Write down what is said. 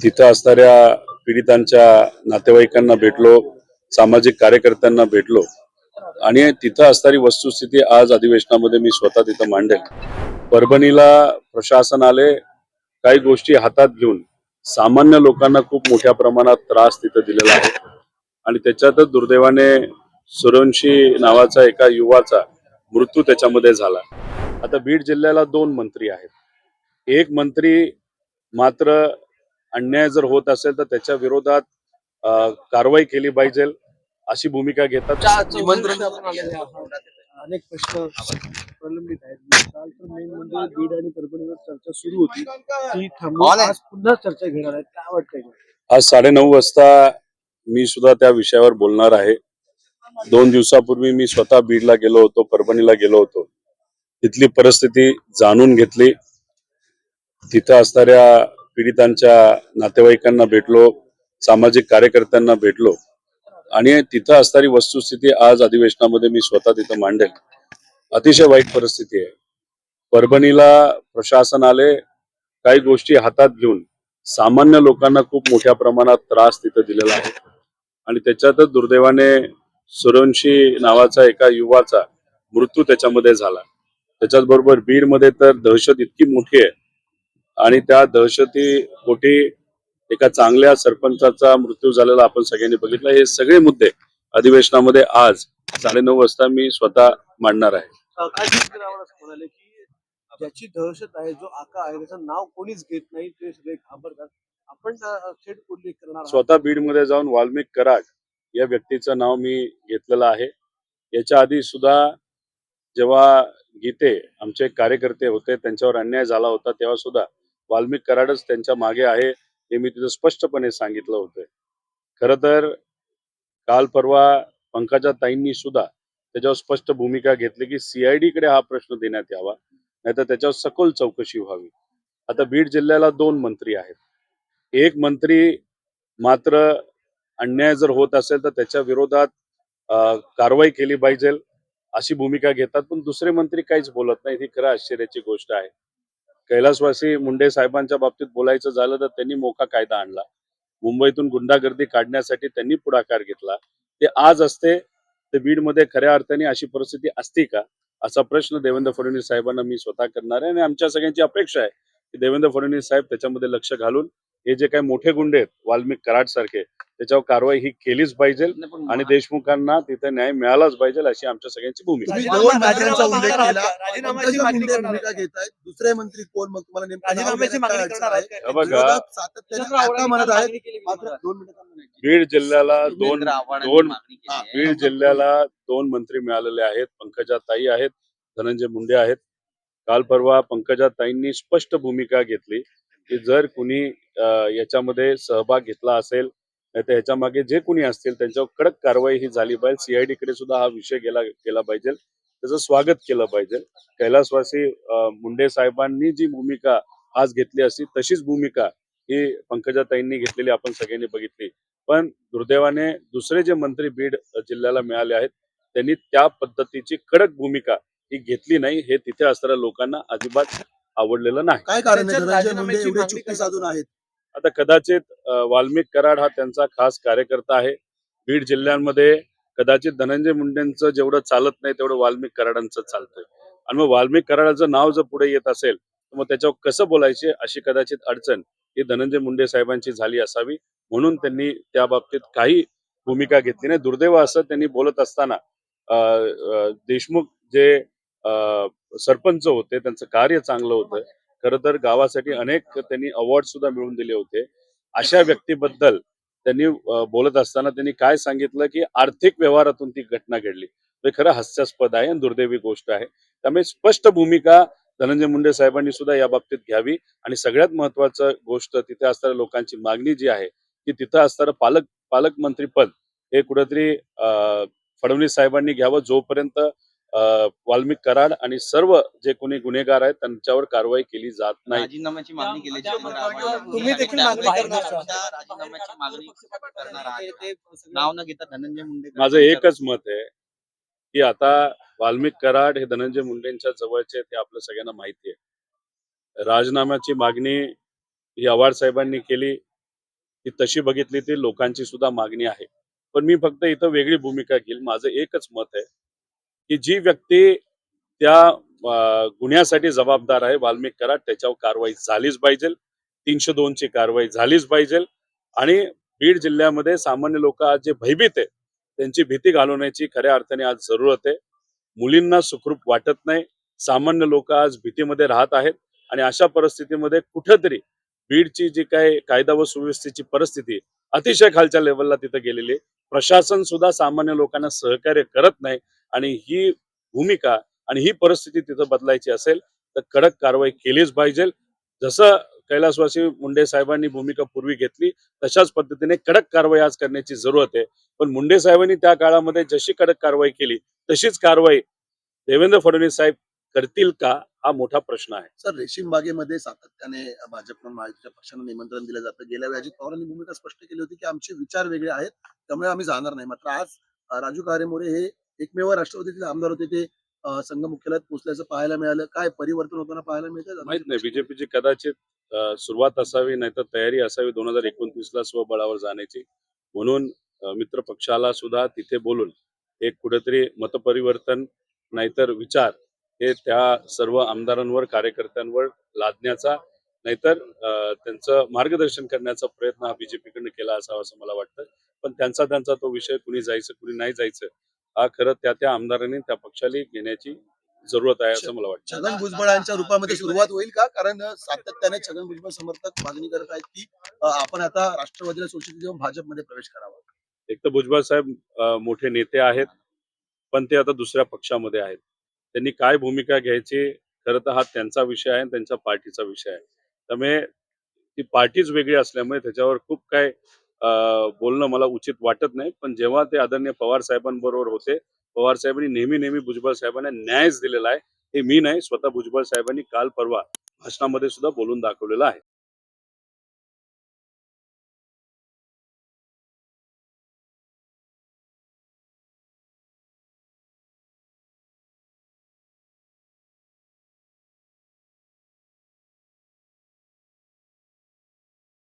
तिथं असणाऱ्या पीडितांच्या नातेवाईकांना भेटलो, सामाजिक कार्यकर्त्यांना भेटलो आणि तिथं असणारी वस्तुस्थिती आज अधिवेशनामध्ये मी स्वतः तिथं मांडेल. परभणीला प्रशासनाने काही गोष्टी हातात घेऊन सामान्य लोकांना खूप मोठ्या प्रमाणात त्रास तिथं दिलेला आहे आणि त्याच्यातच दुर्दैवाने सूर्यवंशी नावाचा एका युवाचा मृत्यू त्याच्यामध्ये झाला. आता बीड जिल्ह्याला 2 मंत्री आहेत. एक मंत्री मात्र अन्याय जर होत असेल तर त्याच्या विरोधात कारवाई केली पाहिजे अशी भूमिका घेतात. अनेक प्रश्न प्रलंबित आहेत. काल तर मेन म्हणजे बीड आणि परभणीवर चर्चा सुरू होती ती थांबून आज पुन्हा चर्चा घेणार आहेत. काय वाटतंय? आज 9:30 वाजता मी सुद्धा त्या विषयावर बोलणार आहे. 2 दिवसापूर्वी मी स्वतः बीडला गेलो होतो, परभणीला गेलो होतो. तिथली परिस्थिती जाणून घेतली. तिथं असणाऱ्या पीडितांच्या नातेवाईकांना भेटलो, सामाजिक कार्यकर्त्यांना भेटलो आणि तिथं असणारी वस्तुस्थिती आज अधिवेशनामध्ये मी स्वतः तिथं मांडेल. अतिशय वाईट परिस्थिती आहे. परभणीला प्रशासनाने काही गोष्टी हातात घेऊन सामान्य लोकांना खूप मोठ्या प्रमाणात त्रास तिथं दिलेला आहे आणि त्याच्यातच दुर्दैवाने सूर्यवंशी नावाचा एका युवाचा मृत्यू त्याच्यामध्ये झाला. त्याच्याचबरोबर बीडमध्ये तर दहशत इतकी मोठी आहे आणि त्या दहशतीपोटी एका चांगल्या सरपंचाचा मृत्यू झालेला आपण सगळ्यांनी बघितला. हे सगळे मुद्दे अधिवेशनामध्ये आज 9:30 वाजता मी स्वतः मांडणार आहे. म्हणाले की ज्याची दहशत आहे, जो आका आहे, त्याचं नाव कोणीच घेत नाही, ते सगळे घाबरतात. आपण थेट उल्लेख करणार स्वतः बीडमध्ये जाऊन वाल्मिक कराड या व्यक्तीचं नाव मी घेतलेलं आहे. याच्या आधी सुद्धा जेव्हा गीते आमचे कार्यकर्ते होते, त्यांच्यावर अन्याय झाला होता, तेव्हा सुद्धा वाल्मिक कराडच त्यांच्या मागे आहे हे मी तिथं स्पष्टपणे सांगितलं होतं. खरं तर काल परवा पंकजा ताईंनी सुद्धा त्याच्यावर स्पष्ट भूमिका घेतली की CID कडे हा प्रश्न देण्यात यावा, नाहीतर त्याच्यावर सखोल चौकशी व्हावी. आता बीड जिल्ह्याला 2 मंत्री आहेत. एक मंत्री मात्र अन्याय जर होत असेल तर त्याच्या विरोधात कारवाई केली पाहिजे अशी भूमिका घेतात, पण दुसरे मंत्री काहीच बोलत नाहीत. ही खरं आश्चर्याची गोष्ट आहे. कैलासवासी मुंडे साहेबांच्या बाबतीत बोलायचं झालं तर त्यांनी मोठा कायदा आणला. मुंबईतून गुंडागर्दी काढण्यासाठी त्यांनी पुढाकार घेतला. ते आज असते तर बीडमध्ये खऱ्या अर्थाने अशी परिस्थिती असती का, असा प्रश्न देवेंद्र फडणवीस साहेबांना मी स्वतः करणार आहे आणि आमच्या सगळ्यांची अपेक्षा आहे की देवेंद्र फडणवीस साहेब त्याच्यामध्ये लक्ष घालून हे जे काही मोठे गुंडे आहेत वाल्मिक कराड सारखे, त्याच्यावर कारवाई ही केलीच पाहिजे आणि देशमुखांना तिथे न्याय मिळालाच पाहिजे अशी आमच्या सगळ्यांची भूमिका. तुम्ही 2 मंत्र्यांचा उल्लेख केला. पंकजा मुंडे भूमिका घेत आहेत. दुसरे मंत्री कोण, मग तुम्हाला नेमकं नाव घेण्यात काय अडचण आहे? बघा, विरोधक सातत्याने आता म्हणत आहेत मात्र 2 मिनिटांमध्ये बीड जिल्ह्याला बीड जिल्ह्याला 2 मंत्री मिळालेले आहेत. पंकजा ताई आहेत, धनंजय मुंडे आहेत. काल परवा पंकजा ताईंनी स्पष्ट भूमिका घेतली की जर कुणी याच्यामध्ये सहभाग घेतला असेल, नाही तर ह्याच्या मागे जे कुणी असतील त्यांच्यावर कडक कारवाई ही झाली पाहिजे. CID कडे सुद्धा हा विषय केला पाहिजे, त्याचं स्वागत केलं पाहिजे. कैलासवासी मुंडे साहेबांनी जी भूमिका आज घेतली असती तशीच भूमिका ही पंकजाताईंनी घेतलेली आपण सगळ्यांनी बघितली. पण दुर्दैवाने दुसरे जे मंत्री बीड जिल्ह्याला मिळाले आहेत त्यांनी त्या पद्धतीची कडक भूमिका ही घेतली नाही. हे तिथे असणाऱ्या लोकांना अजिबात आवडलेलं नाही. काय कारण आहे? धनंजय मुंडे एवढे चुप्पी साधून आहेत. आता कदाचित वाल्मिक कराड हा त्यांचा खास कार्यकर्ता आहे. बीड जिल्ह्यामध्ये कदाचित धनंजय मुंडेंचं जेवढं चालत नाही तेवढं वाल्मिक कराडांचं चालतंय आणि मग वाल्मिक कराडाचं नाव जर पुढे येत असेल तर मग त्याच्यावर कसं बोलायचे अशी कदाचित अडचण ही धनंजय मुंडे साहेबांची झाली असावी, म्हणून त्यांनी त्या बाबतीत काही भूमिका घेतली नाही. दुर्दैव असं त्यांनी बोलत असताना देशमुख जे सरपंच होते त्यांचं कार्य चांगलं होतं. खरं तर गावासाठी अनेक त्यांनी अवॉर्ड सुद्धा मिळवून दिले होते. अशा व्यक्तीबद्दल त्यांनी बोलत असताना त्यांनी काय सांगितलं की आर्थिक व्यवहारातून ती घटना घडली. हे खरं हास्यास्पद आहे आणि दुर्दैवी गोष्ट आहे. त्यामुळे स्पष्ट भूमिका धनंजय मुंडे साहेबांनी सुद्धा या बाबतीत घ्यावी आणि सगळ्यात महत्वाचं गोष्ट तिथे असणाऱ्या लोकांची मागणी जी आहे की तिथं असणारं पालकमंत्री पद हे कुठेतरी फडणवीस साहेबांनी घ्यावं. जोपर्यंत वाल्मिक कराड आणि सर्व जे कोणी गुन्हेगार आहेत त्यांच्यावर कारवाई केली जात नाही. राजीनाम्याची मागणी केल्याची तुम्ही देखील मागणी करणार आहात. राजीनाम्याची मागणी करणार आहे. नाव न घेता धनंजय मुंडे. माझं एकच मत आहे की आता वाल्मिक कराड हे धनंजय मुंडेंच्या जवळचे ते आपल्या सगळ्यांना माहिती आहे. राजीनाम्याची मागणी ही आव्हाड साहेबांनी केली, ती तशी बघितली ती लोकांची सुद्धा मागणी आहे. पण मी फक्त इथं वेगळी भूमिका घेईल. माझं एकच मत आहे, की जी व्यक्ती त्या गुन्ह्यासाठी जबाबदार आहे वाल्मिक कराड त्याच्यावर कारवाई झालीच पाहिजे. 302 ची कारवाई झालीच पाहिजे आणि बीड जिल्ह्यामध्ये सामान्य लोक आज जे भयभीत आहे त्यांची भीती घालवण्याची खऱ्या अर्थाने आज जरूरत आहे. मुलींना सुखरूप वाटत नाही. सामान्य लोक आज भीतीमध्ये राहत आहेत आणि अशा परिस्थितीमध्ये कुठेतरी बीडची जी काय कायदा व सुव्यवस्थेची परिस्थिती अतिशय खालच्या लेवलला तिथे गेलेली आहे. प्रशासन सुद्धा सामान्य लोकांना सहकार्य करत नाही आणि ही भूमिका आणि ही परिस्थिती तिथं बदलायची असेल तर कडक कारवाई केलीच पाहिजे. जसं कैलासवासी मुंडे साहेबांनी भूमिका पूर्वी घेतली तशाच पद्धतीने कडक कारवाई आज करण्याची जरूरत आहे. पण मुंडे साहेबांनी त्या काळामध्ये जशी कडक कारवाई केली तशीच कारवाई देवेंद्र फडणवीस साहेब करतील का हा मोठा प्रश्न आहे. सर, रेशीम बागेमध्ये सातत्याने भाजपकडून महायुतीच्या पक्षांना निमंत्रण दिलं जातं. गेल्या वेळी अजित पवारांनी भूमिका स्पष्ट केली होती की आमचे विचार वेगळे आहेत, त्यामुळे आम्ही जाणार नाही. मात्र आज राजू कारेमोरे हे एकमेव राष्ट्रवादीतील आमदार होते, ते संघ मुख्यालयात पोहोचल्याचं पाहायला मिळालं. काय परिवर्तन होताना पाहायला मिळतं? माहित नाही बीजेपीची कदाचित सुरुवात असावी नाहीतर तयारी असावी 2029ला स्वबळावर जाण्याची. म्हणून मित्र पक्षाला सुद्धा तिथे बोलून एक कुठेतरी मतपरिवर्तन नाहीतर विचार हे त्या सर्व आमदारांवर कार्यकर्त्यांवर लादण्याचा नाहीतर त्यांचं मार्गदर्शन करण्याचा प्रयत्न हा बीजेपीकडनं केला असावा असं मला वाटतं. पण त्यांचा तो विषय कुणी जायचं कुणी नाही जायचं हा खरं त्या आमदारांनी त्या पक्षाला घेण्याची जरूरत आहे असं मला वाटतं. छगन भुजबळांच्या रूपामध्ये सुरुवात होईल का? कारण सातत्याने छगन भुजबळ समर्थक मागणी करत आहेत की आपण आता राष्ट्रवादीला सोडून देऊन भाजपमध्ये प्रवेश करावा. एक तर भुजबळ साहेब मोठे नेते आहेत पण ते आता दुसऱ्या पक्षामध्ये आहेत. त्यांनी काय भूमिका घ्यायची खरं तर हा त्यांचा विषय आहे आणि त्यांच्या पार्टीचा विषय आहे. त्यामुळे ती पार्टीच वेगळी असल्यामुळे त्याच्यावर खूप काय बोलणं मला उचित वाटत नाही. पण जेव्हा ते आदरणीय पवार साहेबांबरोबर होते पवार साहेबांनी नेहमी भुजबळ साहेबांना न्यायच दिलेला आहे. हे मी नाही स्वतः भुजबळ साहेबांनी काल परवा भाषणामध्ये सुद्धा बोलून दाखवलेलं आहे.